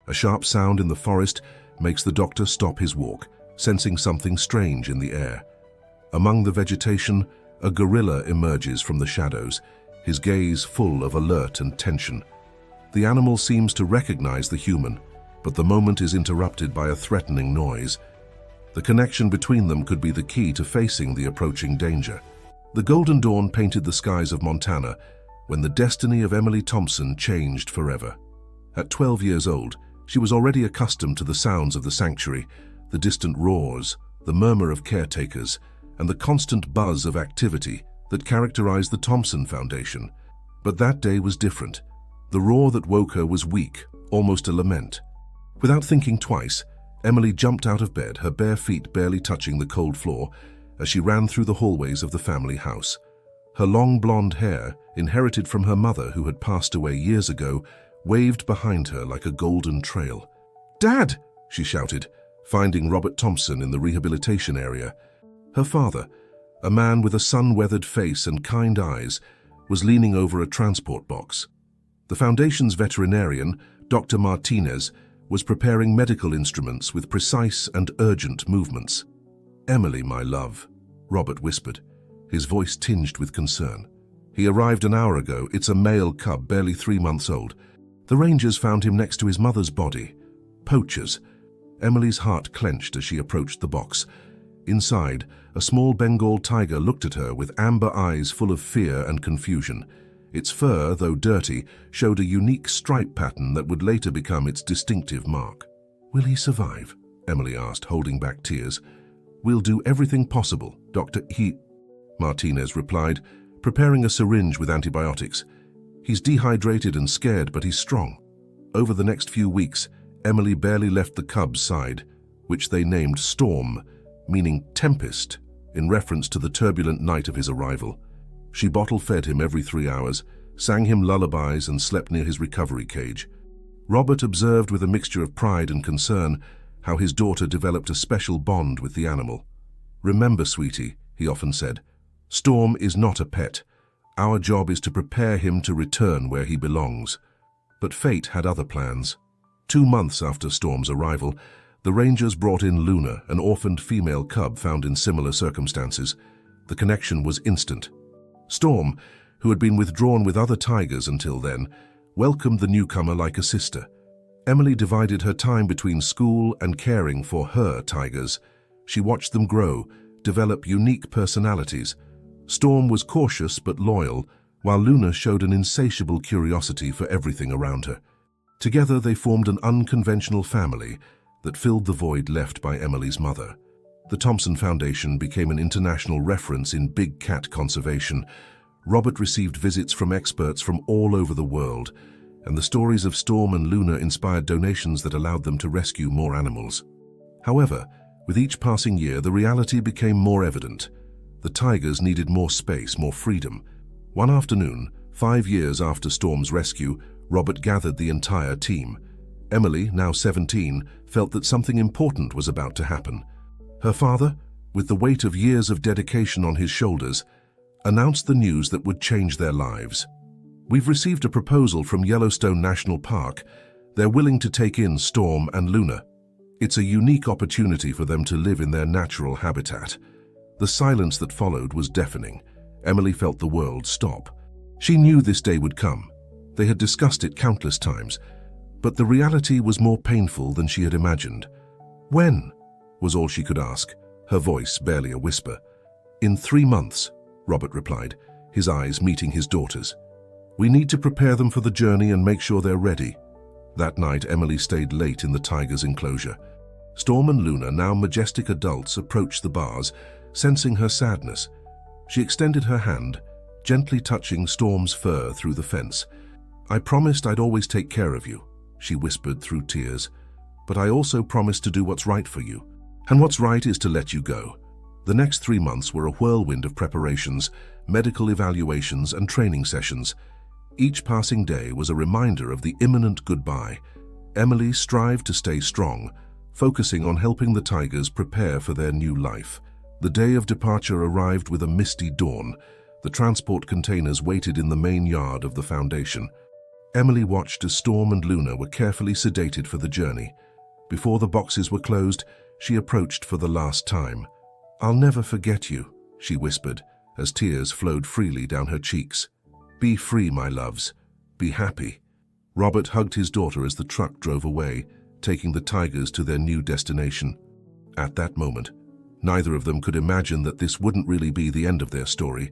A sharp sound in the forest makes the doctor stop his walk, sensing something strange in the air. Among the vegetation, a gorilla emerges from the shadows, his gaze full of alert and tension. The animal seems to recognize the human, but the moment is interrupted by a threatening noise. The connection between them could be the key to facing the approaching danger. The golden dawn painted the skies of Montana when the destiny of Emily Thompson changed forever. At 12 years old, she was already accustomed to the sounds of the sanctuary, the distant roars, the murmur of caretakers, and the constant buzz of activity that characterized the Thompson Foundation. But that day was different. The roar that woke her was weak, almost a lament. Without thinking twice, Emily jumped out of bed, her bare feet barely touching the cold floor, as she ran through the hallways of the family house. Her long blonde hair, inherited from her mother who had passed away years ago, waved behind her like a golden trail. "Dad!" she shouted, finding Robert Thompson in the rehabilitation area. Her father, a man with a sun-weathered face and kind eyes, was leaning over a transport box. The Foundation's veterinarian, Dr. Martinez, was preparing medical instruments with precise and urgent movements. "Emily, my love," Robert whispered, his voice tinged with concern. "He arrived an hour ago. It's a male cub, barely 3 months old. The rangers found him next to his mother's body. Poachers." Emily's heart clenched as she approached the box. Inside, a small Bengal tiger looked at her with amber eyes full of fear and confusion. Its fur, though dirty, showed a unique stripe pattern that would later become its distinctive mark. "Will he survive?" Emily asked, holding back tears. "We'll do everything possible, Doctor. Martinez replied, preparing a syringe with antibiotics. "He's dehydrated and scared, but he's strong." Over the next few weeks, Emily barely left the cub's side, which they named Storm, meaning tempest, in reference to the turbulent night of his arrival. She bottle-fed him every 3 hours, sang him lullabies, and slept near his recovery cage. Robert observed with a mixture of pride and concern how his daughter developed a special bond with the animal. "Remember, sweetie," he often said, "Storm is not a pet. Our job is to prepare him to return where he belongs." But fate had other plans. 2 months after Storm's arrival, the rangers brought in Luna, an orphaned female cub found in similar circumstances. The connection was instant. Storm, who had been withdrawn with other tigers until then, welcomed the newcomer like a sister. Emily divided her time between school and caring for her tigers. She watched them grow, develop unique personalities. Storm was cautious but loyal, while Luna showed an insatiable curiosity for everything around her. Together they formed an unconventional family that filled the void left by Emily's mother. The Thompson Foundation became an international reference in big cat conservation. Robert received visits from experts from all over the world, and the stories of Storm and Luna inspired donations that allowed them to rescue more animals. However, with each passing year, the reality became more evident. The tigers needed more space, more freedom. One afternoon, 5 years after Storm's rescue, Robert gathered the entire team. Emily, now 17, felt that something important was about to happen. Her father, with the weight of years of dedication on his shoulders, announced the news that would change their lives. "We've received a proposal from Yellowstone National Park. They're willing to take in Storm and Luna. It's a unique opportunity for them to live in their natural habitat." The silence that followed was deafening. Emily felt the world stop. She knew this day would come. They had discussed it countless times, but the reality was more painful than she had imagined. "When?" was all she could ask, her voice barely a whisper. "In 3 months," Robert replied, his eyes meeting his daughter's. "We need to prepare them for the journey and make sure they're ready." That night, Emily stayed late in the tiger's enclosure. Storm and Luna, now majestic adults, approached the bars, sensing her sadness. She extended her hand, gently touching Storm's fur through the fence. "I promised I'd always take care of you," she whispered through tears. "But I also promised to do what's right for you. And what's right is to let you go." The next 3 months were a whirlwind of preparations, medical evaluations, and training sessions. Each passing day was a reminder of the imminent goodbye. Emily strived to stay strong, focusing on helping the tigers prepare for their new life. The day of departure arrived with a misty dawn. The transport containers waited in the main yard of the Foundation. Emily watched as Storm and Luna were carefully sedated for the journey. Before the boxes were closed, she approached for the last time. "I'll never forget you," she whispered, as tears flowed freely down her cheeks. "Be free, my loves. Be happy." Robert hugged his daughter as the truck drove away, taking the Tigers to their new destination. At that moment, neither of them could imagine that this wouldn't really be the end of their story,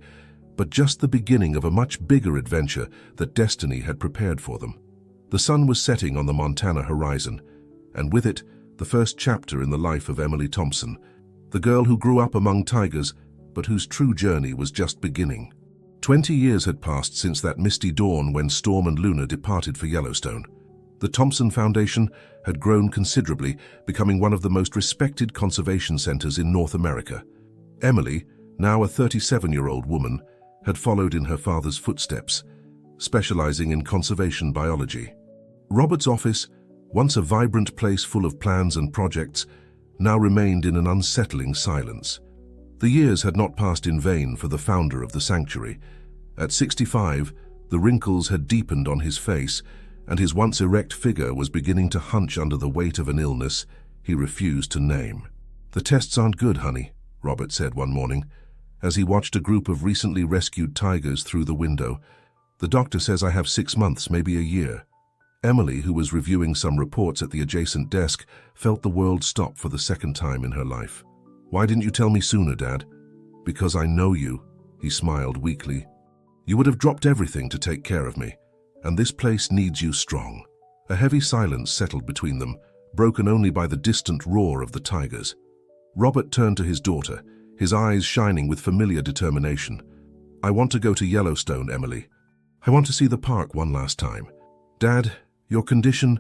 but just the beginning of a much bigger adventure that destiny had prepared for them. The sun was setting on the Montana horizon, and with it, the first chapter in the life of Emily Thompson, the girl who grew up among tigers, but whose true journey was just beginning. 20 years had passed since that misty dawn when Storm and Luna departed for Yellowstone. The Thompson Foundation had grown considerably, becoming one of the most respected conservation centers in North America. Emily, now a 37-year-old woman, had followed in her father's footsteps, specializing in conservation biology. Robert's office, once a vibrant place full of plans and projects, now remained in an unsettling silence. The years had not passed in vain for the founder of the sanctuary. At 65, the wrinkles had deepened on his face, and his once erect figure was beginning to hunch under the weight of an illness he refused to name. "The tests aren't good, honey," Robert said one morning, as he watched a group of recently rescued tigers through the window. "The doctor says I have 6 months, maybe a year." Emily, who was reviewing some reports at the adjacent desk, felt the world stop for the second time in her life. "Why didn't you tell me sooner, Dad?" "Because I know you," he smiled weakly. "You would have dropped everything to take care of me, and this place needs you strong." A heavy silence settled between them, broken only by the distant roar of the tigers. Robert turned to his daughter, his eyes shining with familiar determination. "I want to go to Yellowstone, Emily. I want to see the park one last time. Dad, your condition—"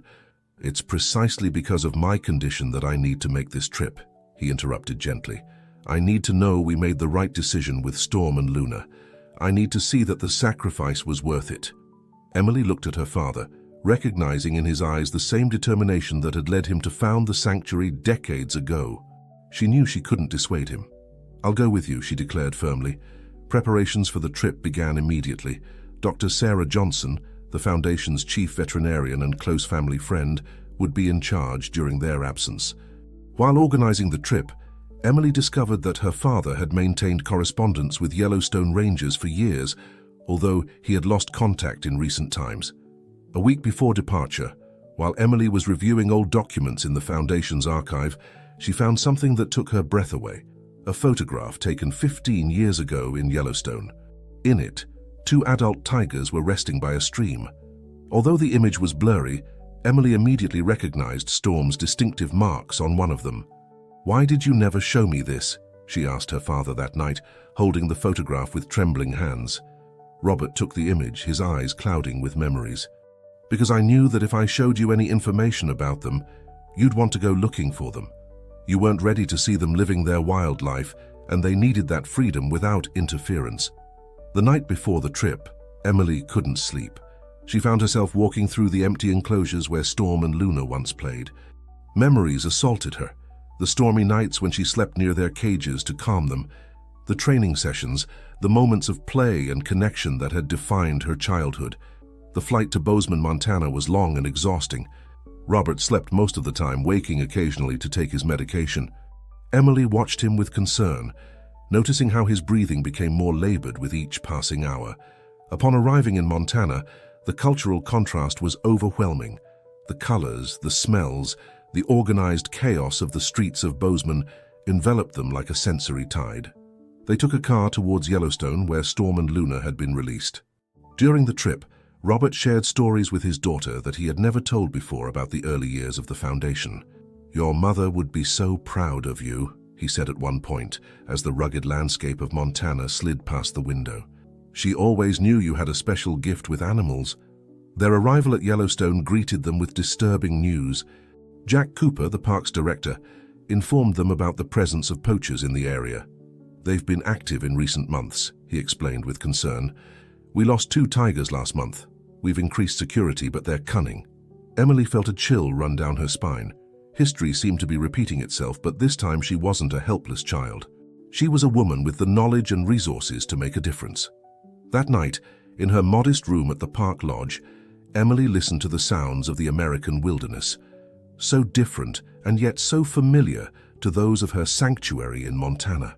"It's precisely because of my condition that I need to make this trip," he interrupted gently. "I need to know we made the right decision with Storm and Luna. I need to see that the sacrifice was worth it." Emily looked at her father, recognizing in his eyes the same determination that had led him to found the sanctuary decades ago. She knew she couldn't dissuade him. "I'll go with you," she declared firmly. Preparations for the trip began immediately. Dr. Sarah Johnson, the Foundation's chief veterinarian and close family friend, would be in charge during their absence. While organizing the trip, Emily discovered that her father had maintained correspondence with Yellowstone Rangers for years, although he had lost contact in recent times. A week before departure, while Emily was reviewing old documents in the Foundation's archive, she found something that took her breath away: a photograph taken 15 years ago in Yellowstone. In it, 2 adult tigers were resting by a stream. Although the image was blurry, Emily immediately recognized Storm's distinctive marks on one of them. "Why did you never show me this?" she asked her father that night, holding the photograph with trembling hands. Robert took the image, his eyes clouding with memories. "Because I knew that if I showed you any information about them, you'd want to go looking for them. You weren't ready to see them living their wild life, and they needed that freedom without interference." The night before the trip, Emily couldn't sleep. She found herself walking through the empty enclosures where Storm and Luna once played. Memories assaulted her. The stormy nights when she slept near their cages to calm them, the training sessions, the moments of play and connection that had defined her childhood. The flight to Bozeman, Montana was long and exhausting. Robert slept most of the time, waking occasionally to take his medication. Emily watched him with concern, noticing how his breathing became more labored with each passing hour. Upon arriving in Montana, the cultural contrast was overwhelming. The colors, the smells, the organized chaos of the streets of Bozeman enveloped them like a sensory tide. They took a car towards Yellowstone, where Storm and Luna had been released. During the trip, Robert shared stories with his daughter that he had never told before about the early years of the Foundation. "Your mother would be so proud of you," he said at one point, as the rugged landscape of Montana slid past the window. "She always knew you had a special gift with animals." Their arrival at Yellowstone greeted them with disturbing news. Jack Cooper, the park's director, informed them about the presence of poachers in the area. "They've been active in recent months," he explained with concern. "We lost 2 tigers last month. We've increased security, but they're cunning." Emily felt a chill run down her spine. History seemed to be repeating itself, but this time she wasn't a helpless child. She was a woman with the knowledge and resources to make a difference. That night, in her modest room at the park lodge, Emily listened to the sounds of the American wilderness, so different and yet so familiar to those of her sanctuary in Montana.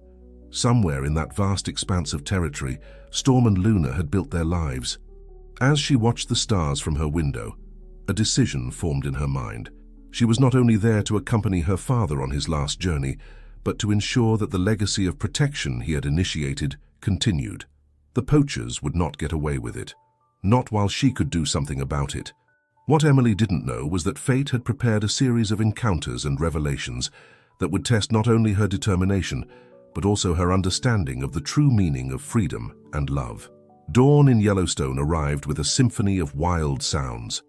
Somewhere in that vast expanse of territory, Storm and Luna had built their lives. As she watched the stars from her window, a decision formed in her mind. She was not only there to accompany her father on his last journey, but to ensure that the legacy of protection he had initiated continued. The poachers would not get away with it, not while she could do something about it. What Emily didn't know was that fate had prepared a series of encounters and revelations that would test not only her determination, but also her understanding of the true meaning of freedom and love. Dawn in Yellowstone arrived with a symphony of wild sounds.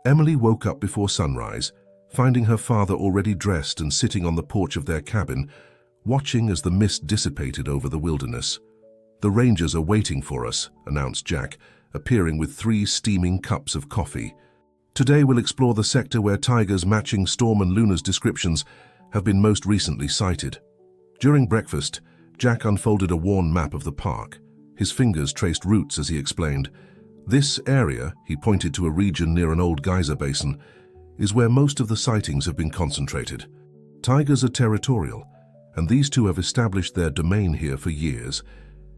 Emily woke up before sunrise, finding her father already dressed and sitting on the porch of their cabin, watching as the mist dissipated over the wilderness. "The rangers are waiting for us," announced Jack, appearing with 3 steaming cups of coffee. "Today we'll explore the sector where tigers matching Storm and Luna's descriptions have been most recently sighted." During breakfast, Jack unfolded a worn map of the park. His fingers traced routes as he explained. "This area," he pointed to a region near an old geyser basin, "is where most of the sightings have been concentrated. Tigers are territorial, and these two have established their domain here for years."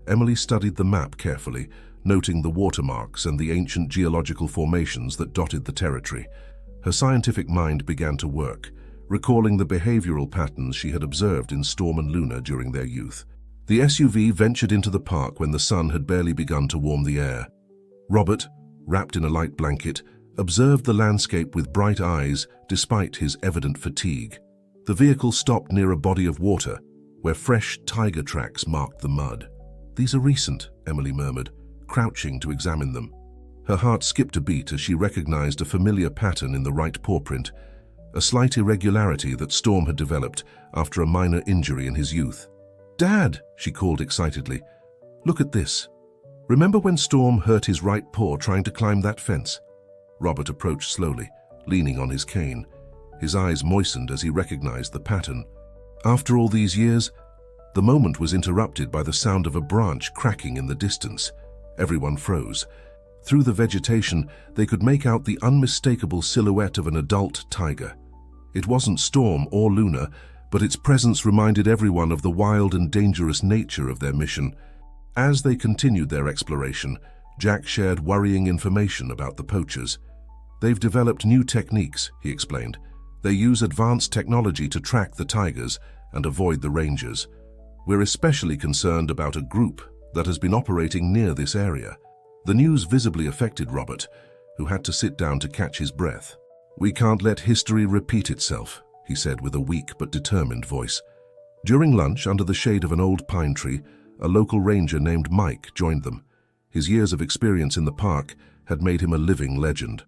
Emily studied the map carefully, noting the watermarks and the ancient geological formations that dotted the territory. Her scientific mind began to work, recalling the behavioral patterns she had observed in Storm and Luna during their youth. The SUV ventured into the park when the sun had barely begun to warm the air. Robert, wrapped in a light blanket, observed the landscape with bright eyes despite his evident fatigue. The vehicle stopped near a body of water, where fresh tiger tracks marked the mud. "These are recent," Emily murmured, crouching to examine them. Her heart skipped a beat as she recognized a familiar pattern in the right paw print, a slight irregularity that Storm had developed after a minor injury in his youth. "Dad," she called excitedly, "look at this. Remember when Storm hurt his right paw trying to climb that fence?" Robert approached slowly, leaning on his cane. His eyes moistened as he recognized the pattern. After all these years, the moment was interrupted by the sound of a branch cracking in the distance. Everyone froze. Through the vegetation, they could make out the unmistakable silhouette of an adult tiger. It wasn't Storm or Luna, but its presence reminded everyone of the wild and dangerous nature of their mission. As they continued their exploration, Jack shared worrying information about the poachers. "They've developed new techniques," he explained. "They use advanced technology to track the tigers and avoid the rangers. We're especially concerned about a group that has been operating near this area." The news visibly affected Robert, who had to sit down to catch his breath. "We can't let history repeat itself," he said with a weak but determined voice. During lunch, under the shade of an old pine tree, a local ranger named Mike joined them. His years of experience in the park had made him a living legend.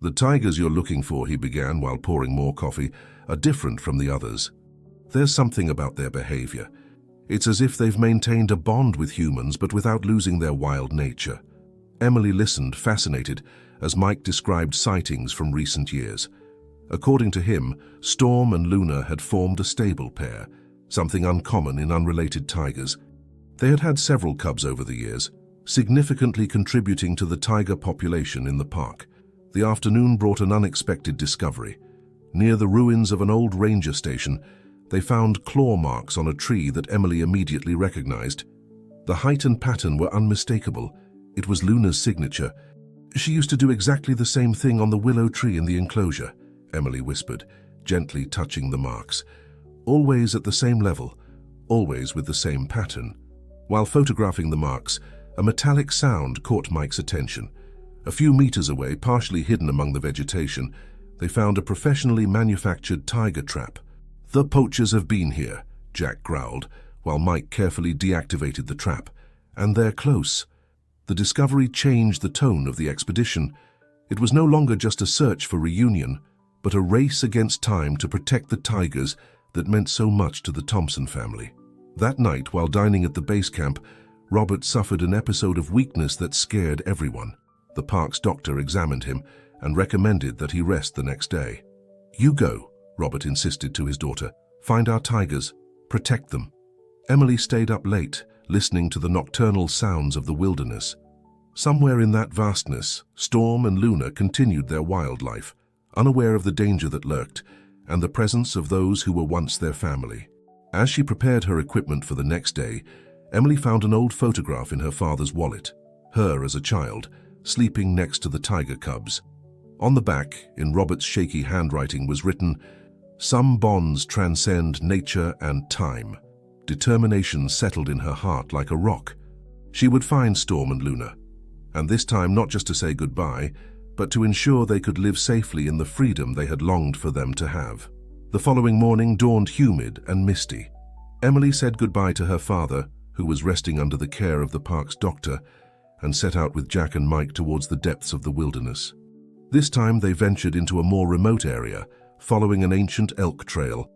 "The tigers you're looking for," he began while pouring more coffee, "are different from the others. There's something about their behavior. It's as if they've maintained a bond with humans but without losing their wild nature." Emily listened, fascinated, as Mike described sightings from recent years. According to him, Storm and Luna had formed a stable pair, something uncommon in unrelated tigers. They had had several cubs over the years, significantly contributing to the tiger population in the park. The afternoon brought an unexpected discovery. Near the ruins of an old ranger station, they found claw marks on a tree that Emily immediately recognized. The height and pattern were unmistakable. It was Luna's signature. "She used to do exactly the same thing on the willow tree in the enclosure," Emily whispered, gently touching the marks. "Always at the same level, always with the same pattern." While photographing the marks, a metallic sound caught Mike's attention. A few meters away, partially hidden among the vegetation, they found a professionally manufactured tiger trap. "The poachers have been here," Jack growled, while Mike carefully deactivated the trap. "And they're close." The discovery changed the tone of the expedition. It was no longer just a search for reunion, but a race against time to protect the tigers that meant so much to the Thompson family. That night, while dining at the base camp, Robert suffered an episode of weakness that scared everyone. The park's doctor examined him and recommended that he rest the next day. "You go," Robert insisted to his daughter. "Find our tigers. Protect them." Emily stayed up late, listening to the nocturnal sounds of the wilderness. Somewhere in that vastness, Storm and Luna continued their wildlife, unaware of the danger that lurked and the presence of those who were once their family. As she prepared her equipment for the next day, Emily found an old photograph in her father's wallet, her as a child, sleeping next to the tiger cubs. On the back, in Robert's shaky handwriting, was written, "Some bonds transcend nature and time." Determination settled in her heart like a rock. She would find Storm and Luna, and this time not just to say goodbye, but to ensure they could live safely in the freedom they had longed for them to have. The following morning dawned humid and misty. Emily said goodbye to her father, who was resting under the care of the park's doctor, and set out with Jack and Mike towards the depths of the wilderness. This time they ventured into a more remote area, following an ancient elk trail.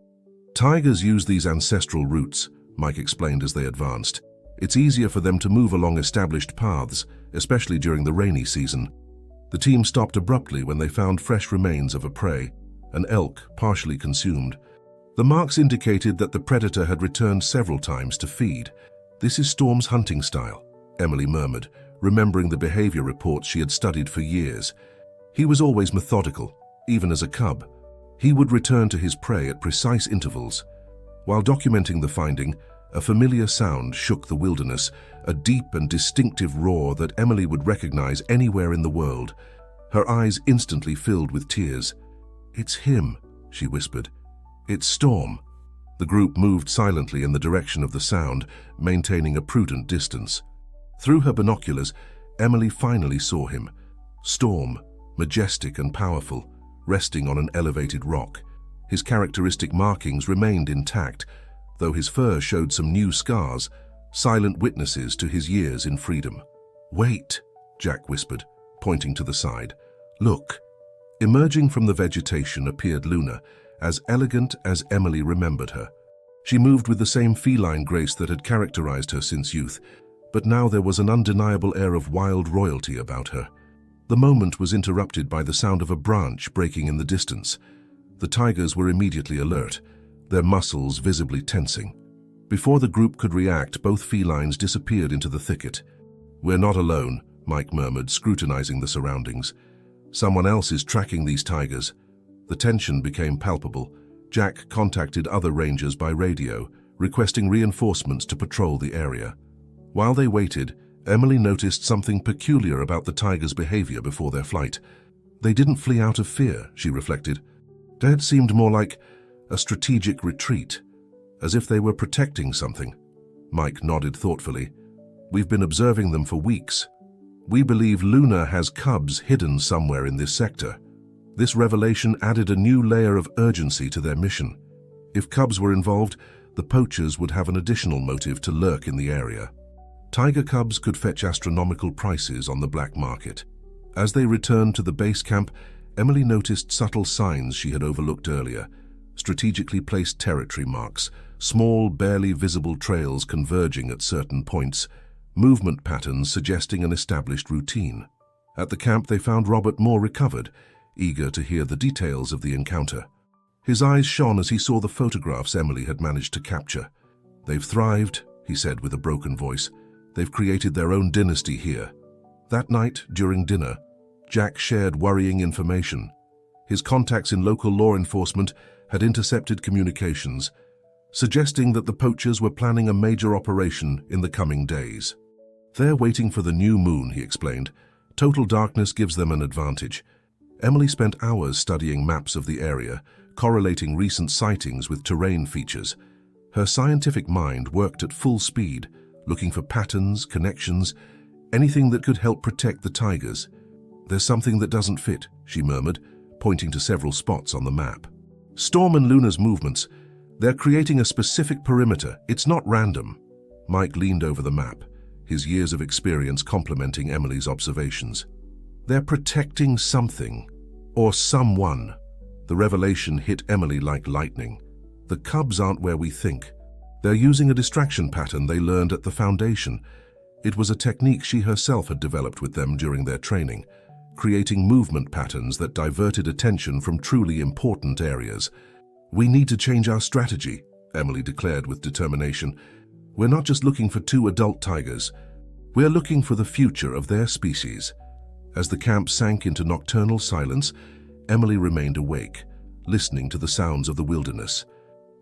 Tigers use these ancestral routes, Mike explained as they advanced. It's easier for them to move along established paths, especially during the rainy season. The team stopped abruptly when they found fresh remains of a prey, an elk partially consumed. The marks indicated that the predator had returned several times to feed. "This is Storm's hunting style," Emily murmured, remembering the behavior reports she had studied for years. He was always methodical, even as a cub. He would return to his prey at precise intervals. While documenting the finding, a familiar sound shook the wilderness, a deep and distinctive roar that Emily would recognize anywhere in the world. Her eyes instantly filled with tears. "It's him," she whispered. "It's Storm." The group moved silently in the direction of the sound, maintaining a prudent distance. Through her binoculars, Emily finally saw him. Storm, majestic and powerful, resting on an elevated rock. His characteristic markings remained intact, though his fur showed some new scars, silent witnesses to his years in freedom. "Wait," Jack whispered, pointing to the side. "Look." Emerging from the vegetation appeared Luna, as elegant as Emily remembered her. She moved with the same feline grace that had characterized her since youth, but now there was an undeniable air of wild royalty about her. The moment was interrupted by the sound of a branch breaking in the distance. The tigers were immediately alert, their muscles visibly tensing. Before the group could react, both felines disappeared into the thicket. "We're not alone," Mike murmured, scrutinizing the surroundings. "Someone else is tracking these tigers." The tension became palpable. Jack contacted other rangers by radio, requesting reinforcements to patrol the area. While they waited, Emily noticed something peculiar about the tigers' behavior before their flight. They didn't flee out of fear, she reflected. That seemed more like a strategic retreat, as if they were protecting something. Mike nodded thoughtfully. "We've been observing them for weeks. We believe Luna has cubs hidden somewhere in this sector." This revelation added a new layer of urgency to their mission. If cubs were involved, the poachers would have an additional motive to lurk in the area. Tiger cubs could fetch astronomical prices on the black market. As they returned to the base camp, Emily noticed subtle signs she had overlooked earlier. Strategically placed territory marks, small, barely visible trails converging at certain points, movement patterns suggesting an established routine. At the camp they found Robert more recovered, eager to hear the details of the encounter. His eyes shone as he saw the photographs Emily had managed to capture. "They've thrived," he said with a broken voice. "They've created their own dynasty here." That night, during dinner, Jack shared worrying information. His contacts in local law enforcement had intercepted communications, suggesting that the poachers were planning a major operation in the coming days. "They're waiting for the new moon," he explained. "Total darkness gives them an advantage." Emily spent hours studying maps of the area, correlating recent sightings with terrain features. Her scientific mind worked at full speed, looking for patterns, connections, anything that could help protect the tigers. "There's something that doesn't fit," she murmured, pointing to several spots on the map. "Storm and Luna's movements. They're creating a specific perimeter. It's not random." Mike leaned over the map, his years of experience complementing Emily's observations. "They're protecting something, or someone." The revelation hit Emily like lightning. The cubs aren't where we think. They're using a distraction pattern they learned at the Foundation. It was a technique she herself had developed with them during their training, creating movement patterns that diverted attention from truly important areas. "We need to change our strategy," Emily declared with determination. "We're not just looking for 2 adult tigers. We're looking for the future of their species. As the camp sank into nocturnal silence, Emily remained awake, listening to the sounds of the wilderness.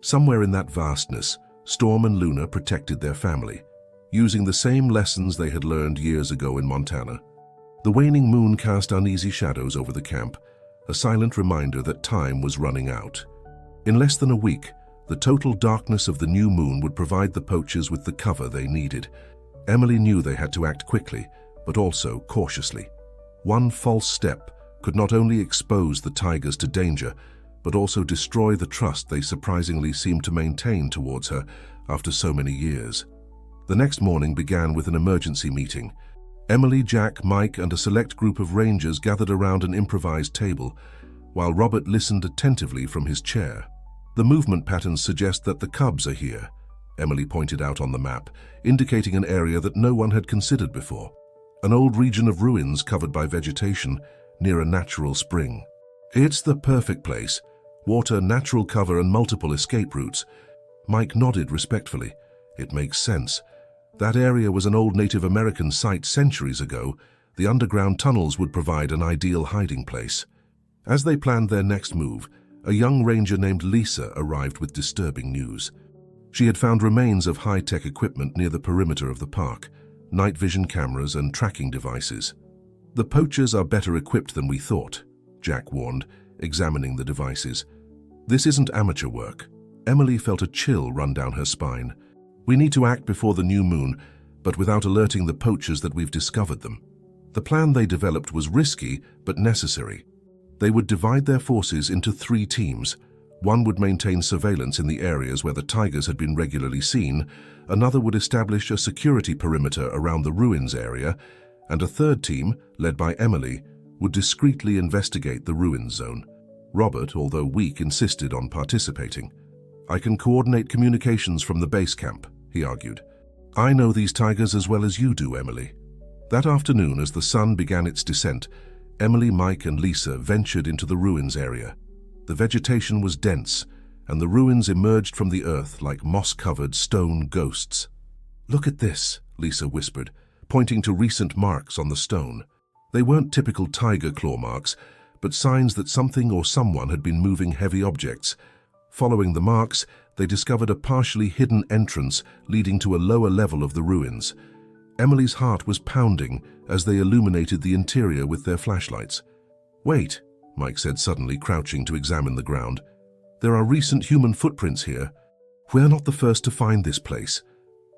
Somewhere in that vastness, Storm and Luna protected their family, using the same lessons they had learned years ago in Montana. The waning moon cast uneasy shadows over the camp, a silent reminder that time was running out. In less than a week, the total darkness of the new moon would provide the poachers with the cover they needed. Emily knew they had to act quickly, but also cautiously. One false step could not only expose the tigers to danger, but also destroy the trust they surprisingly seemed to maintain towards her after so many years. The next morning began with an emergency meeting. Emily, Jack, Mike, and a select group of rangers gathered around an improvised table, while Robert listened attentively from his chair. The movement patterns suggest that the cubs are here, Emily pointed out on the map, indicating an area that no one had considered before. An old region of ruins covered by vegetation near a natural spring. It's the perfect place. Water, natural cover, and multiple escape routes. Mike nodded respectfully. It makes sense. That area was an old Native American site centuries ago. The underground tunnels would provide an ideal hiding place. As they planned their next move, a young ranger named Lisa arrived with disturbing news. She had found remains of high-tech equipment near the perimeter of the park, night vision cameras and tracking devices. "The poachers are better equipped than we thought," Jack warned, examining the devices. "This isn't amateur work." Emily felt a chill run down her spine. "We need to act before the new moon, but without alerting the poachers that we've discovered them." The plan they developed was risky, but necessary. They would divide their forces into 3 teams. One would maintain surveillance in the areas where the tigers had been regularly seen, another would establish a security perimeter around the ruins area, and a third team, led by Emily, would discreetly investigate the ruins zone. Robert, although weak, insisted on participating. "I can coordinate communications from the base camp," he argued. "I know these tigers as well as you do, Emily." That afternoon, as the sun began its descent, Emily, Mike, and Lisa ventured into the ruins area. The vegetation was dense, and the ruins emerged from the earth like moss-covered stone ghosts. "Look at this," Lisa whispered, pointing to recent marks on the stone. They weren't typical tiger claw marks, but signs that something or someone had been moving heavy objects. Following the marks, they discovered a partially hidden entrance leading to a lower level of the ruins. Emily's heart was pounding as they illuminated the interior with their flashlights. "Wait," Mike said suddenly, crouching to examine the ground. "There are recent human footprints here. We're not the first to find this place."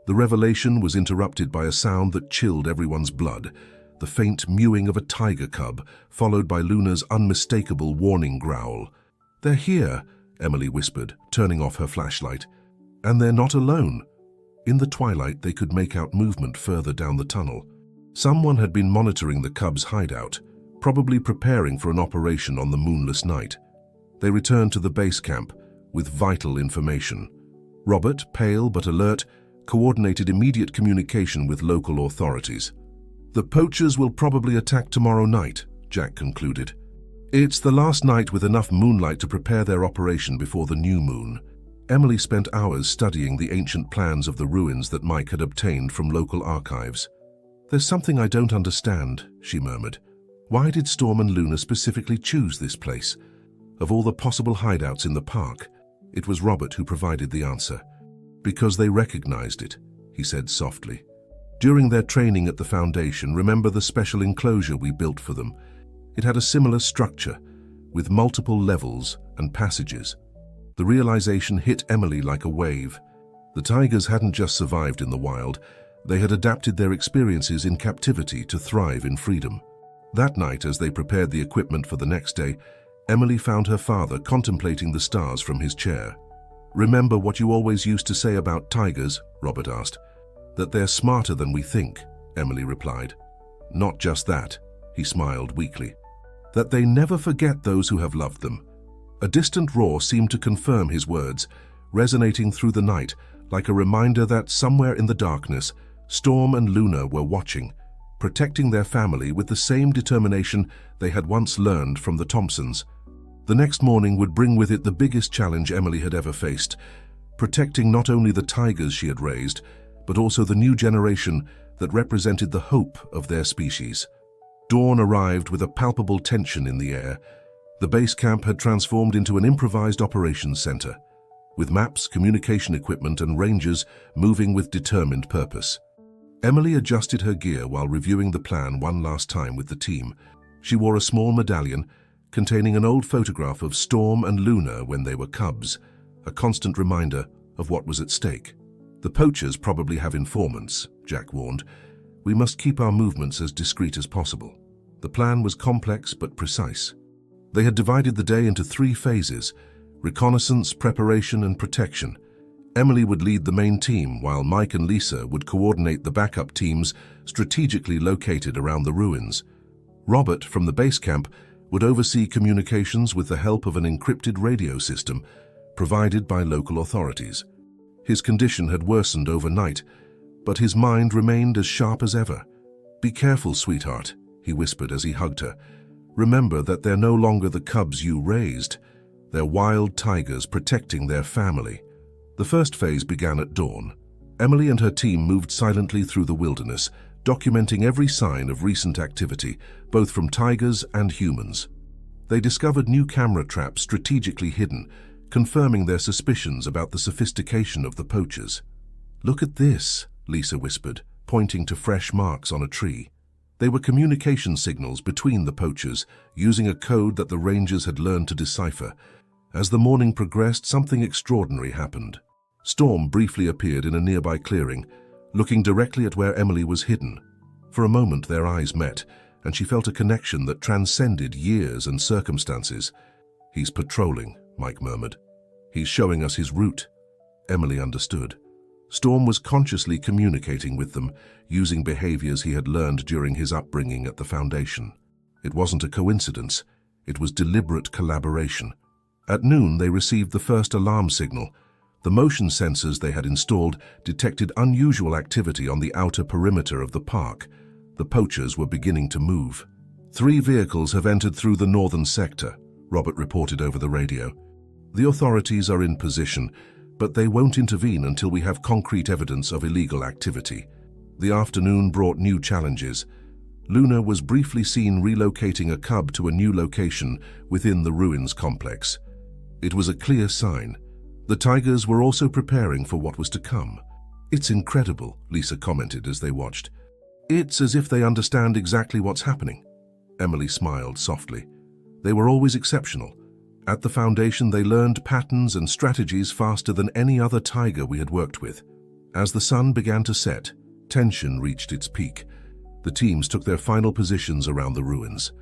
The revelation was interrupted by a sound that chilled everyone's blood, the faint mewing of a tiger cub, followed by Luna's unmistakable warning growl. "They're here," Emily whispered, turning off her flashlight. "And they're not alone." In the twilight, they could make out movement further down the tunnel. Someone had been monitoring the cubs' hideout, probably preparing for an operation on the moonless night. They returned to the base camp with vital information. Robert, pale but alert, coordinated immediate communication with local authorities. "The poachers will probably attack tomorrow night," Jack concluded. "It's the last night with enough moonlight to prepare their operation before the new moon." Emily spent hours studying the ancient plans of the ruins that Mike had obtained from local archives. "There's something I don't understand," she murmured. "Why did Storm and Luna specifically choose this place? Of all the possible hideouts in the park?" It was Robert who provided the answer. "Because they recognized it," he said softly. "During their training at the Foundation, remember the special enclosure we built for them? It had a similar structure, with multiple levels and passages." The realization hit Emily like a wave. The tigers hadn't just survived in the wild, they had adapted their experiences in captivity to thrive in freedom. That night, as they prepared the equipment for the next day, Emily found her father contemplating the stars from his chair. "Remember what you always used to say about tigers?" Robert asked. "That they're smarter than we think," Emily replied. "Not just that," he smiled weakly. "That they never forget those who have loved them." A distant roar seemed to confirm his words, resonating through the night like a reminder that somewhere in the darkness, Storm and Luna were watching, protecting their family with the same determination they had once learned from the Thompsons. The next morning would bring with it the biggest challenge Emily had ever faced, protecting not only the tigers she had raised, but also the new generation that represented the hope of their species. Dawn arrived with a palpable tension in the air. The base camp had transformed into an improvised operations center, with maps, communication equipment, and rangers moving with determined purpose. Emily adjusted her gear while reviewing the plan one last time with the team. She wore a small medallion containing an old photograph of Storm and Luna when they were cubs, a constant reminder of what was at stake. "The poachers probably have informants," Jack warned. "We must keep our movements as discreet as possible." The plan was complex but precise. They had divided the day into 3 phases: reconnaissance, preparation, and protection. Emily would lead the main team, while Mike and Lisa would coordinate the backup teams strategically located around the ruins. Robert, from the base camp, would oversee communications with the help of an encrypted radio system provided by local authorities. His condition had worsened overnight, but his mind remained as sharp as ever. "Be careful, sweetheart," he whispered as he hugged her. "Remember that they're no longer the cubs you raised. They're wild tigers protecting their family." The first phase began at dawn. Emily and her team moved silently through the wilderness, documenting every sign of recent activity, both from tigers and humans. They discovered new camera traps strategically hidden, confirming their suspicions about the sophistication of the poachers. "Look at this," Lisa whispered, pointing to fresh marks on a tree. They were communication signals between the poachers, using a code that the rangers had learned to decipher. As the morning progressed, something extraordinary happened. Storm briefly appeared in a nearby clearing, looking directly at where Emily was hidden. For a moment their eyes met, and she felt a connection that transcended years and circumstances. "He's patrolling," Mike murmured. "He's showing us his route." Emily understood. Storm was consciously communicating with them, using behaviors he had learned during his upbringing at the Foundation. It wasn't a coincidence. It was deliberate collaboration. At noon, they received the first alarm signal. The motion sensors they had installed detected unusual activity on the outer perimeter of the park. The poachers were beginning to move. "3 vehicles have entered through the northern sector," Robert reported over the radio. "The authorities are in position, but they won't intervene until we have concrete evidence of illegal activity." The afternoon brought new challenges. Luna was briefly seen relocating a cub to a new location within the ruins complex. It was a clear sign. The tigers were also preparing for what was to come. "It's incredible," Lisa commented as they watched. "It's as if they understand exactly what's happening." Emily smiled softly. "They were always exceptional. At the Foundation, they learned patterns and strategies faster than any other tiger we had worked with." As the sun began to set, tension reached its peak. The teams took their final positions around the ruins.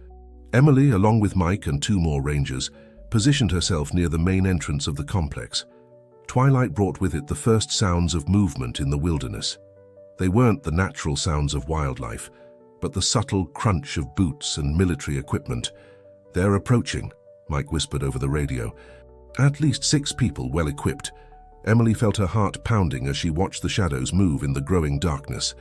Emily, along with Mike and 2 more rangers, positioned herself near the main entrance of the complex. Twilight brought with it the first sounds of movement in the wilderness. They weren't the natural sounds of wildlife, but the subtle crunch of boots and military equipment. "They're approaching," Mike whispered over the radio. "At least 6 people well equipped." Emily felt her heart pounding as she watched the shadows move in the growing darkness.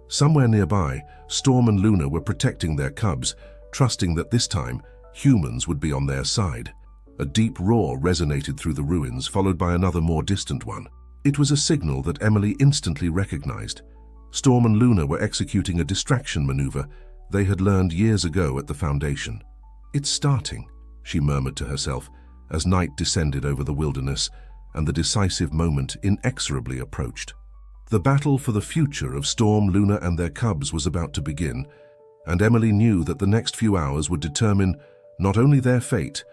Somewhere nearby, Storm and Luna were protecting their cubs, trusting that this time humans would be on their side. A deep roar resonated through the ruins, followed by another more distant one. It was a signal that Emily instantly recognized. Storm and Luna were executing a distraction maneuver they had learned years ago at the Foundation. "It's starting," she murmured to herself as night descended over the wilderness and the decisive moment inexorably approached. The battle for the future of Storm, Luna, and their cubs was about to begin, and Emily knew that the next few hours would determine not only their fate,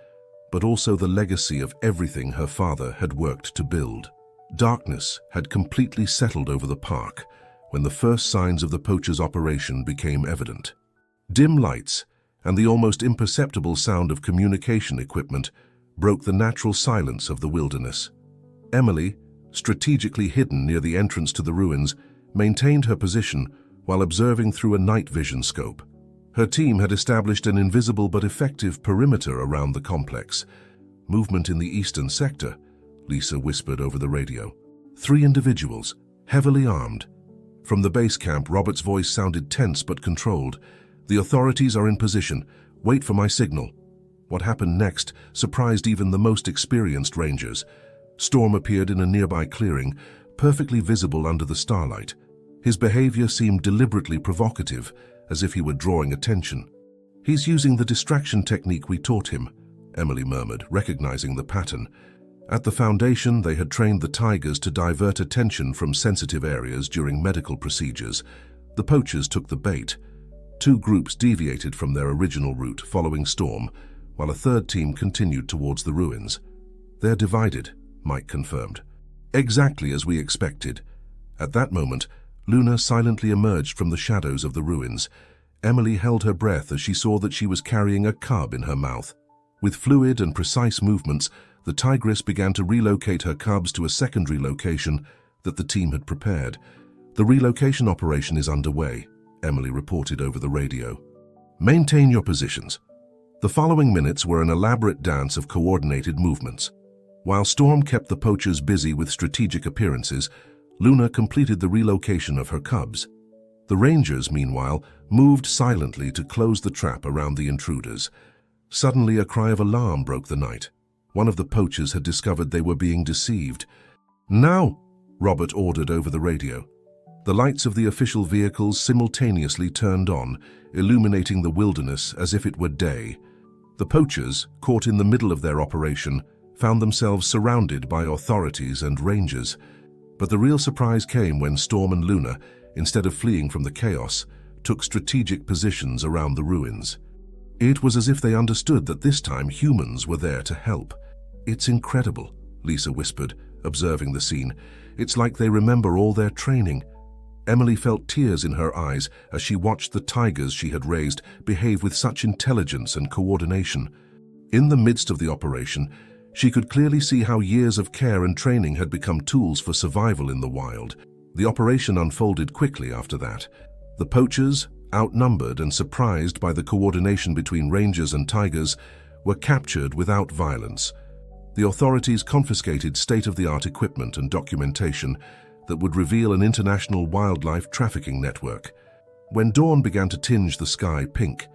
but also the legacy of everything her father had worked to build. Darkness had completely settled over the park when the first signs of the poachers' operation became evident. Dim lights and the almost imperceptible sound of communication equipment broke the natural silence of the wilderness. Emily, strategically hidden near the entrance to the ruins, maintained her position while observing through a night vision scope. Her team had established an invisible but effective perimeter around the complex. "Movement in the eastern sector," Lisa whispered over the radio. 3 individuals, heavily armed. From the base camp, Robert's voice sounded tense but controlled. "The authorities are in position. Wait for my signal." What happened next surprised even the most experienced rangers. Storm appeared in a nearby clearing, perfectly visible under the starlight. His behavior seemed deliberately provocative, as if he were drawing attention. "He's using the distraction technique we taught him," Emily murmured, recognizing the pattern. At the Foundation, they had trained the tigers to divert attention from sensitive areas during medical procedures. The poachers took the bait. 2 groups deviated from their original route following Storm, while a third team continued towards the ruins. "They're divided," Mike confirmed. "Exactly as we expected." At that moment, Luna silently emerged from the shadows of the ruins. Emily held her breath as she saw that she was carrying a cub in her mouth. With fluid and precise movements, the tigress began to relocate her cubs to a secondary location that the team had prepared. "The relocation operation is underway," Emily reported over the radio. "Maintain your positions." The following minutes were an elaborate dance of coordinated movements. While Storm kept the poachers busy with strategic appearances, Luna completed the relocation of her cubs. The Rangers, meanwhile, moved silently to close the trap around the intruders. Suddenly, a cry of alarm broke the night. One of the poachers had discovered they were being deceived. "Now!" Robert ordered over the radio. The lights of the official vehicles simultaneously turned on, illuminating the wilderness as if it were day. The poachers, caught in the middle of their operation, found themselves surrounded by authorities and rangers. But the real surprise came when Storm and Luna, instead of fleeing from the chaos, took strategic positions around the ruins. It was as if they understood that this time humans were there to help. "It's incredible," Lisa whispered, observing the scene. "It's like they remember all their training." Emily felt tears in her eyes as she watched the tigers she had raised behave with such intelligence and coordination. In the midst of the operation, she could clearly see how years of care and training had become tools for survival in the wild. The operation unfolded quickly after that. The poachers, outnumbered and surprised by the coordination between rangers and tigers, were captured without violence. The authorities confiscated state-of-the-art equipment and documentation that would reveal an international wildlife trafficking network. When dawn began to tinge the sky pink,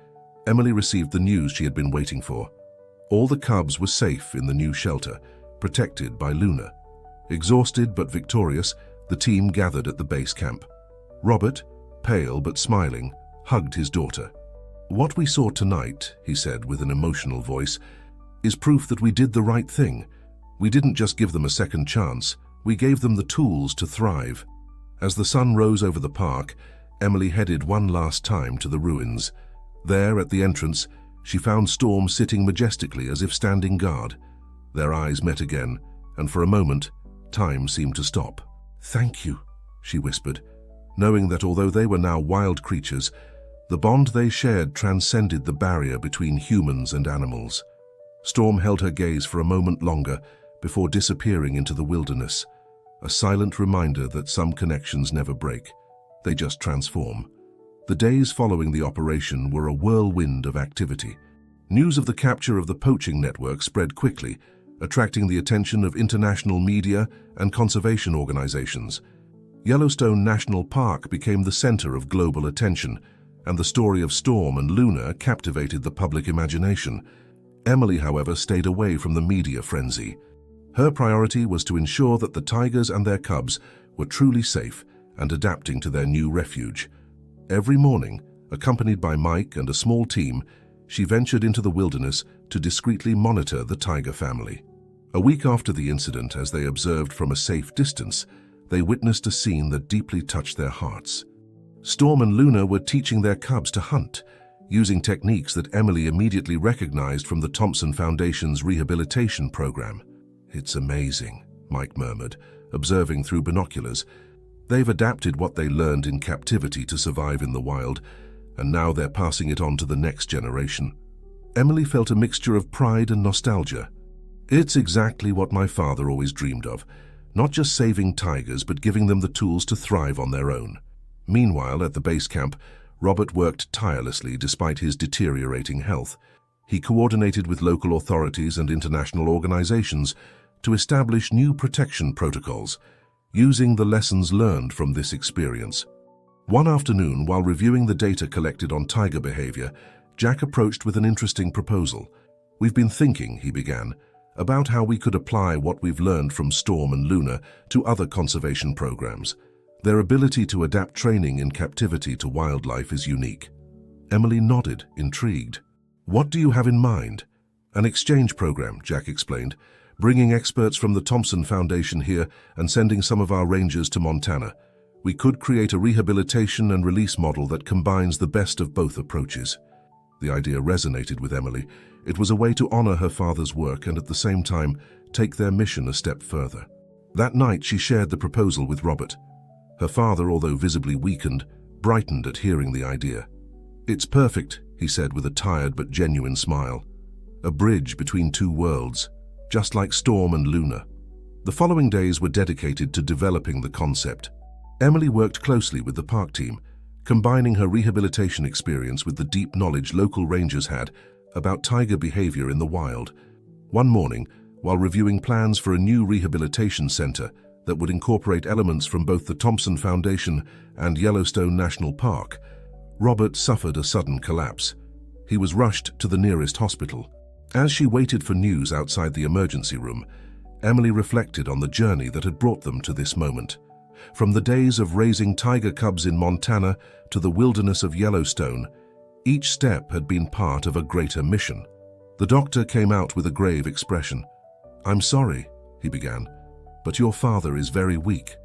Emily received the news she had been waiting for. All the cubs were safe in the new shelter, protected by Luna. Exhausted but victorious, the team gathered at the base camp. Robert, pale but smiling, hugged his daughter. "What we saw tonight," he said with an emotional voice, "is proof that we did the right thing. We didn't just give them a second chance, we gave them the tools to thrive." As the sun rose over the park, Emily headed one last time to the ruins. There, at the entrance, she found Storm sitting majestically as if standing guard. Their eyes met again, and for a moment, time seemed to stop. "Thank you," she whispered, knowing that although they were now wild creatures, the bond they shared transcended the barrier between humans and animals. Storm held her gaze for a moment longer before disappearing into the wilderness, a silent reminder that some connections never break, they just transform. The days following the operation were a whirlwind of activity. News of the capture of the poaching network spread quickly, attracting the attention of international media and conservation organizations. Yellowstone National Park became the center of global attention, and the story of Storm and Luna captivated the public imagination. Emily, however, stayed away from the media frenzy. Her priority was to ensure that the tigers and their cubs were truly safe and adapting to their new refuge. Every morning, accompanied by Mike and a small team, she ventured into the wilderness to discreetly monitor the tiger family. A week after the incident, as they observed from a safe distance, they witnessed a scene that deeply touched their hearts. Storm and Luna were teaching their cubs to hunt, using techniques that Emily immediately recognized from the Thompson Foundation's rehabilitation program. "It's amazing," Mike murmured, observing through binoculars. "They've adapted what they learned in captivity to survive in the wild, and now they're passing it on to the next generation." Emily felt a mixture of pride and nostalgia. "It's exactly what my father always dreamed of, not just saving tigers, but giving them the tools to thrive on their own." Meanwhile, at the base camp, Robert worked tirelessly despite his deteriorating health. He coordinated with local authorities and international organizations to establish new protection protocols, using the lessons learned from this experience. One afternoon, while reviewing the data collected on tiger behavior, Jack approached with an interesting proposal. "We've been thinking," he began, "about how we could apply what we've learned from Storm and Luna to other conservation programs. Their ability to adapt training in captivity to wildlife is unique. Emily nodded, intrigued. What do you have in mind? An exchange program, Jack explained, bringing experts from the Thompson Foundation here and sending some of our rangers to Montana. We could create a rehabilitation and release model that combines the best of both approaches. The idea resonated with Emily. It was a way to honor her father's work and at the same time take their mission a step further. That night she shared the proposal with Robert. Her father, although visibly weakened, brightened at hearing the idea. "It's perfect," he said with a tired but genuine smile. "A bridge between two worlds, just like Storm and Luna." The following days were dedicated to developing the concept. Emily worked closely with the park team, combining her rehabilitation experience with the deep knowledge local rangers had about tiger behavior in the wild. One morning, while reviewing plans for a new rehabilitation center that would incorporate elements from both the Thompson Foundation and Yellowstone National Park, Robert suffered a sudden collapse. He was rushed to the nearest hospital. As she waited for news outside the emergency room, Emily reflected on the journey that had brought them to this moment. From the days of raising tiger cubs in Montana to the wilderness of Yellowstone, each step had been part of a greater mission. The doctor came out with a grave expression. "I'm sorry," he began, "but your father is very weak.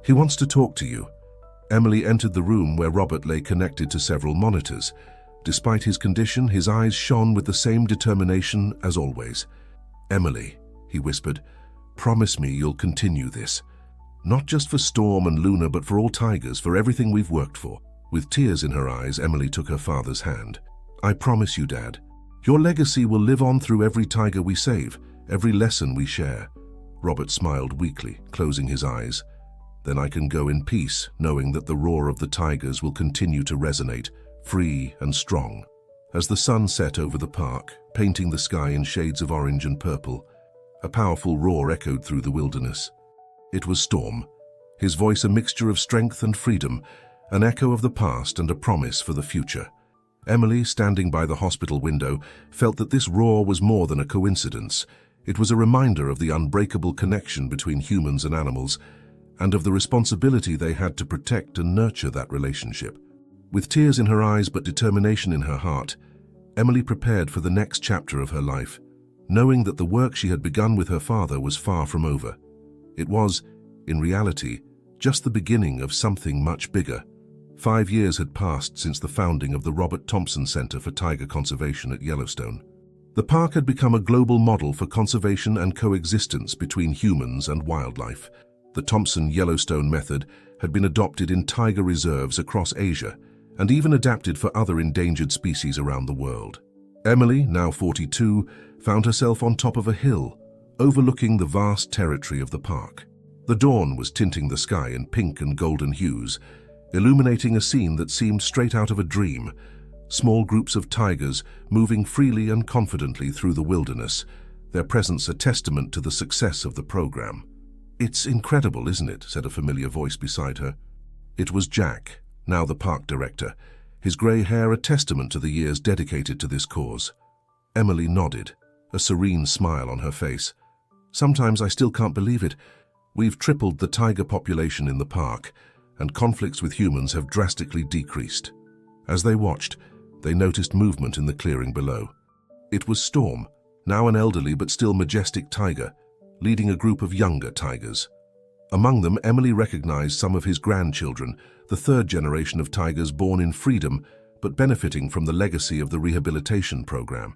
He wants to talk to you." Emily entered the room where Robert lay connected to several monitors. Despite his condition, his eyes shone with the same determination as always. "Emily," he whispered, "promise me you'll continue this. Not just for Storm and Luna, but for all tigers, for everything we've worked for." With tears in her eyes, Emily took her father's hand. "I promise you, Dad. Your legacy will live on through every tiger we save, every lesson we share." Robert smiled weakly, closing his eyes. "Then I can go in peace, knowing that the roar of the tigers will continue to resonate, free and strong." As the sun set over the park, painting the sky in shades of orange and purple, a powerful roar echoed through the wilderness. It was Storm, his voice a mixture of strength and freedom, an echo of the past and a promise for the future. Emily, standing by the hospital window, felt that this roar was more than a coincidence. It was a reminder of the unbreakable connection between humans and animals, and of the responsibility they had to protect and nurture that relationship. With tears in her eyes but determination in her heart, Emily prepared for the next chapter of her life, knowing that the work she had begun with her father was far from over. It was, in reality, just the beginning of something much bigger. 5 years had passed since the founding of the Robert Thompson Center for Tiger Conservation at Yellowstone. The park had become a global model for conservation and coexistence between humans and wildlife. The Thompson-Yellowstone method had been adopted in tiger reserves across Asia and even adapted for other endangered species around the world. Emily, now 42, found herself on top of a hill, overlooking the vast territory of the park. The dawn was tinting the sky in pink and golden hues, illuminating a scene that seemed straight out of a dream. Small groups of tigers moving freely and confidently through the wilderness, their presence a testament to the success of the program. "It's incredible, isn't it?" said a familiar voice beside her. It was Jack, now the park director, his grey hair a testament to the years dedicated to this cause. Emily nodded, a serene smile on her face. "Sometimes I still can't believe it. We've tripled the tiger population in the park, and conflicts with humans have drastically decreased." As they watched, they noticed movement in the clearing below. It was Storm, now an elderly but still majestic tiger, leading a group of younger tigers. Among them, Emily recognized some of his grandchildren, the third generation of tigers born in freedom but benefiting from the legacy of the rehabilitation program.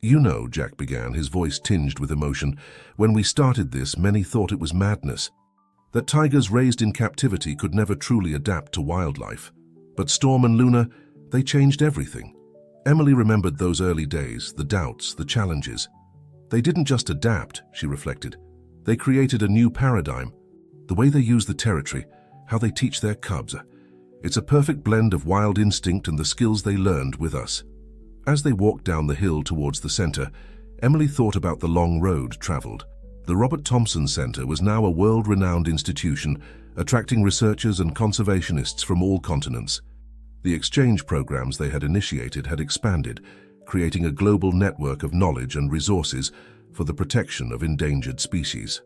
"You know," Jack began, his voice tinged with emotion, "when we started this, many thought it was madness, that tigers raised in captivity could never truly adapt to wildlife. But Storm and Luna, they changed everything." Emily remembered those early days, the doubts, the challenges. They didn't just adapt, she reflected. They created a new paradigm. The way they use the territory, how they teach their cubs. It's a perfect blend of wild instinct and the skills they learned with us. As they walked down the hill towards the center, Emily thought about the long road traveled. The Robert Thompson Center was now a world-renowned institution, attracting researchers and conservationists from all continents. The exchange programs they had initiated had expanded, creating a global network of knowledge and resources for the protection of endangered species.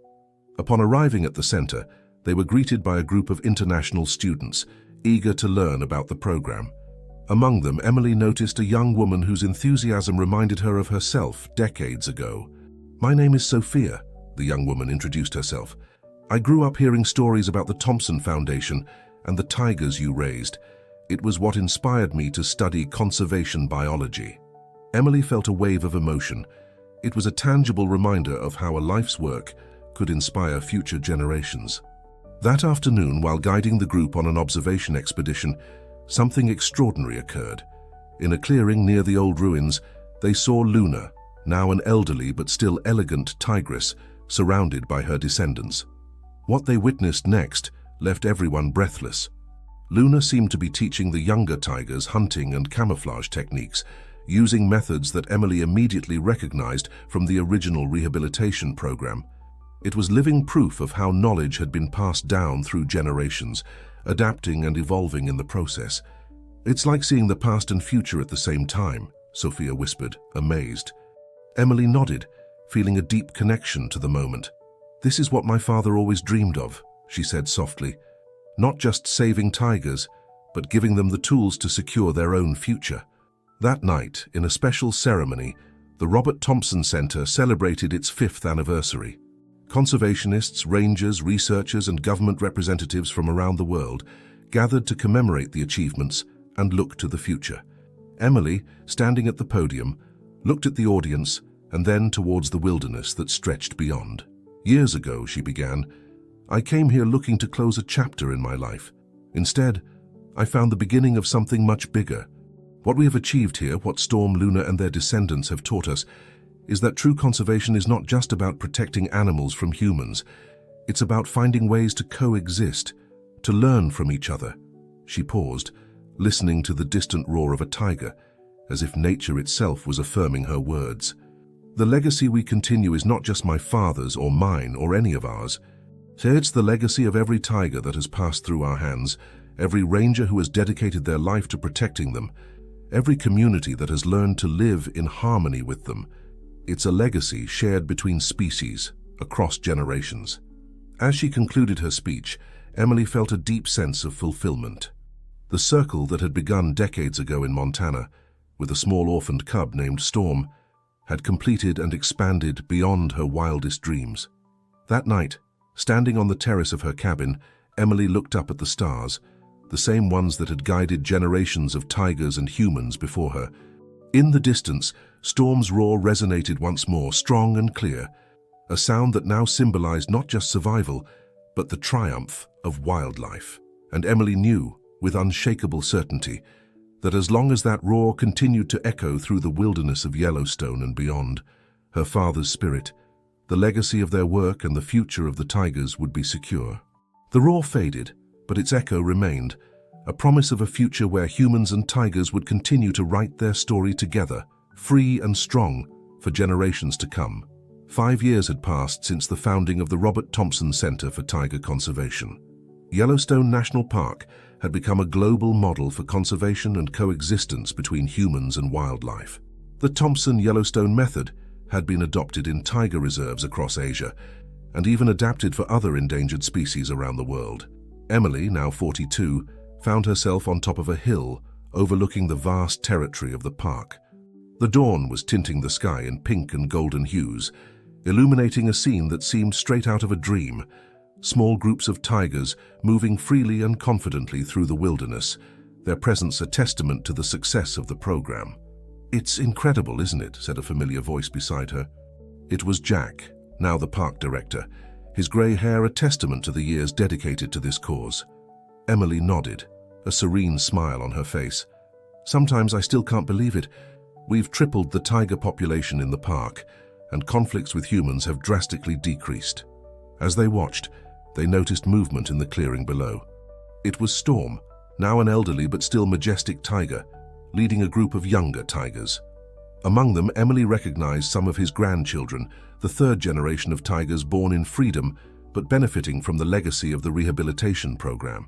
Upon arriving at the center, They were greeted by a group of international students, eager to learn about the program. Among them, Emily noticed a young woman whose enthusiasm reminded her of herself decades ago. "My name is Sophia," the young woman introduced herself. "I grew up hearing stories about the Thompson Foundation and the tigers you raised. It was what inspired me to study conservation biology." Emily felt a wave of emotion. It was a tangible reminder of how a life's work could inspire future generations. That afternoon, while guiding the group on an observation expedition, something extraordinary occurred. In a clearing near the old ruins, they saw Luna, now an elderly but still elegant tigress, surrounded by her descendants. What they witnessed next left everyone breathless. Luna seemed to be teaching the younger tigers hunting and camouflage techniques, using methods that Emily immediately recognized from the original rehabilitation program. It was living proof of how knowledge had been passed down through generations, adapting and evolving in the process. "It's like seeing the past and future at the same time," Sophia whispered, amazed. Emily nodded, feeling a deep connection to the moment. "This is what my father always dreamed of," she said softly. "Not just saving tigers, but giving them the tools to secure their own future." That night, in a special ceremony, the Robert Thompson Center celebrated its 5th anniversary. Conservationists, rangers, researchers, and government representatives from around the world gathered to commemorate the achievements and look to the future. Emily, standing at the podium, looked at the audience and then towards the wilderness that stretched beyond. "Years ago," she began, "I came here looking to close a chapter in my life. Instead, I found the beginning of something much bigger. What we have achieved here, what Storm, Luna, and their descendants have taught us, is that true conservation is not just about protecting animals from humans. It's about finding ways to coexist, to learn from each other." She paused, listening to the distant roar of a tiger, as if nature itself was affirming her words. "The legacy we continue is not just my father's or mine or any of ours. It's the legacy of every tiger that has passed through our hands, every ranger who has dedicated their life to protecting them, every community that has learned to live in harmony with them. It's a legacy shared between species, across generations." As she concluded her speech, Emily felt a deep sense of fulfillment. The circle that had begun decades ago in Montana, with a small orphaned cub named Storm, had completed and expanded beyond her wildest dreams. That night, standing on the terrace of her cabin, Emily looked up at the stars, the same ones that had guided generations of tigers and humans before her. In the distance, Storm's roar resonated once more, strong and clear, a sound that now symbolized not just survival, but the triumph of wildlife. And Emily knew, with unshakable certainty, that as long as that roar continued to echo through the wilderness of Yellowstone and beyond, her father's spirit, the legacy of their work and the future of the tigers would be secure. The roar faded, but its echo remained, a promise of a future where humans and tigers would continue to write their story together, free and strong, for generations to come. 5 years had passed since the founding of the Robert Thompson Center for Tiger Conservation. Yellowstone National Park had become a global model for conservation and coexistence between humans and wildlife. The Thompson-Yellowstone method had been adopted in tiger reserves across Asia and even adapted for other endangered species around the world. Emily, now 42, found herself on top of a hill overlooking the vast territory of the park. The dawn was tinting the sky in pink and golden hues, illuminating a scene that seemed straight out of a dream. Small groups of tigers moving freely and confidently through the wilderness, their presence a testament to the success of the program. "It's incredible, isn't it?" said a familiar voice beside her. It was Jack, now the park director, his grey hair a testament to the years dedicated to this cause. Emily nodded, a serene smile on her face. "Sometimes I still can't believe it. We've tripled the tiger population in the park, and conflicts with humans have drastically decreased." As they watched, they noticed movement in the clearing below. It was Storm, now an elderly but still majestic tiger, leading a group of younger tigers. Among them, Emily recognized some of his grandchildren, the 3rd generation of tigers born in freedom but benefiting from the legacy of the rehabilitation program.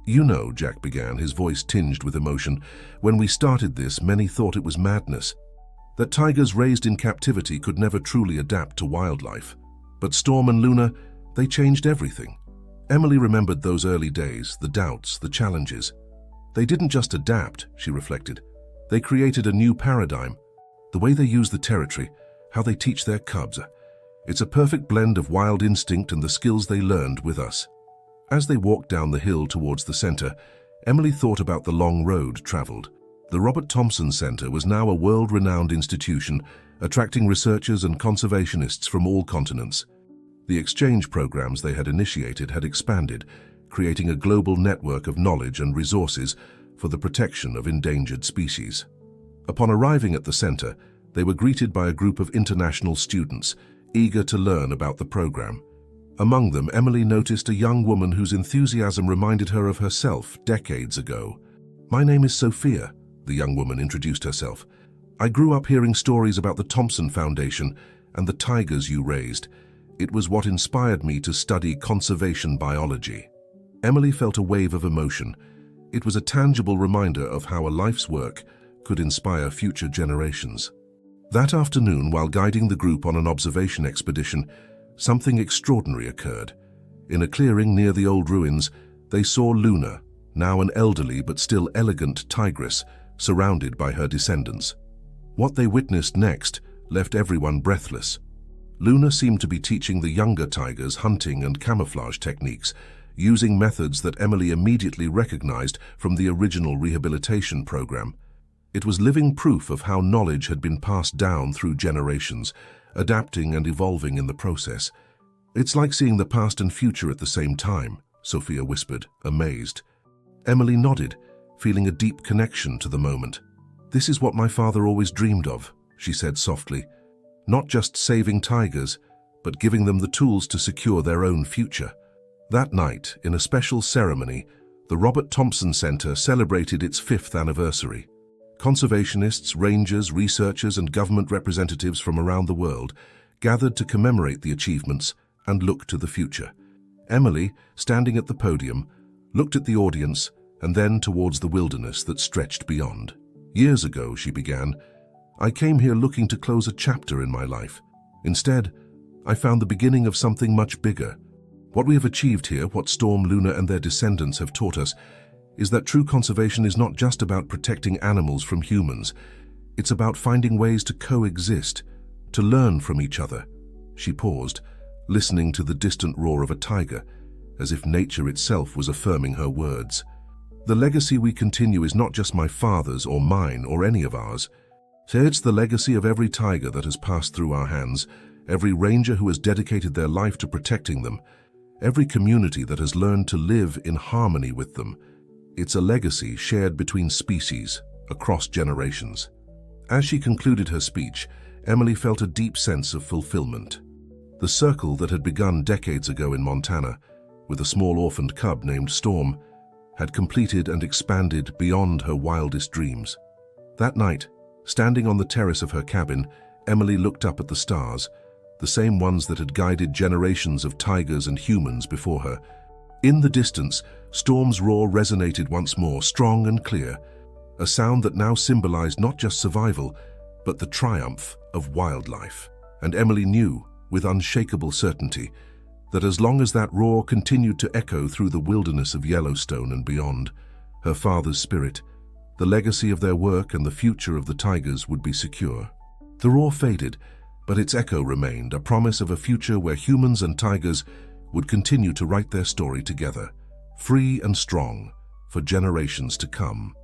"You know," Jack began, his voice tinged with emotion, "when we started this, many thought it was madness, that tigers raised in captivity could never truly adapt to wildlife. But Storm and Luna, they changed everything. Emily remembered those early days, the doubts, the challenges. They didn't just adapt, she reflected. They created a new paradigm. The way they use the territory, how they teach their cubs. It's a perfect blend of wild instinct and the skills they learned with us. As they walked down the hill towards the center, Emily thought about the long road traveled. The Robert Thompson Center was now a world-renowned institution, attracting researchers and conservationists from all continents. The exchange programs they had initiated had expanded, creating a global network of knowledge and resources for the protection of endangered species. Upon arriving at the center, they were greeted by a group of international students, eager to learn about the program. Among them, Emily noticed a young woman whose enthusiasm reminded her of herself decades ago. "My name is Sophia," the young woman introduced herself. "I grew up hearing stories about the Thompson Foundation and the tigers you raised. It was what inspired me to study conservation biology." Emily felt a wave of emotion. It was a tangible reminder of how a life's work could inspire future generations. That afternoon, while guiding the group on an observation expedition, something extraordinary occurred. In a clearing near the old ruins, they saw Luna, now an elderly but still elegant tigress, surrounded by her descendants. What they witnessed next left everyone breathless. Luna seemed to be teaching the younger tigers hunting and camouflage techniques, using methods that Emily immediately recognized from the original rehabilitation program. It was living proof of how knowledge had been passed down through generations, adapting and evolving in the process. "It's like seeing the past and future at the same time," Sophia whispered, amazed. Emily nodded, feeling a deep connection to the moment. "This is what my father always dreamed of," she said softly. "Not just saving tigers, but giving them the tools to secure their own future." That night, in a special ceremony, the Robert Thompson Center celebrated its 5th anniversary. Conservationists, rangers, researchers, and government representatives from around the world gathered to commemorate the achievements and look to the future. Emily, standing at the podium, looked at the audience and then towards the wilderness that stretched beyond. "Years ago," she began, "I came here looking to close a chapter in my life. Instead, I found the beginning of something much bigger. What we have achieved here, what Storm, Luna, and their descendants have taught us, is that true conservation is not just about protecting animals from humans. It's about finding ways to coexist, to learn from each other." She paused, listening to the distant roar of a tiger, as if nature itself was affirming her words. "The legacy we continue is not just my father's or mine or any of ours. It's the legacy of every tiger that has passed through our hands, every ranger who has dedicated their life to protecting them, every community that has learned to live in harmony with them. It's a legacy shared between species, across generations." As she concluded her speech, Emily felt a deep sense of fulfillment. The circle that had begun decades ago in Montana, with a small orphaned cub named Storm, had completed and expanded beyond her wildest dreams. That night, standing on the terrace of her cabin, Emily looked up at the stars, the same ones that had guided generations of tigers and humans before her. In the distance, Storm's roar resonated once more, strong and clear, a sound that now symbolized not just survival, but the triumph of wildlife. And Emily knew, with unshakable certainty, that as long as that roar continued to echo through the wilderness of Yellowstone and beyond, her father's spirit, the legacy of their work and the future of the tigers would be secure. The roar faded, but its echo remained, a promise of a future where humans and tigers would continue to write their story together, free and strong, for generations to come.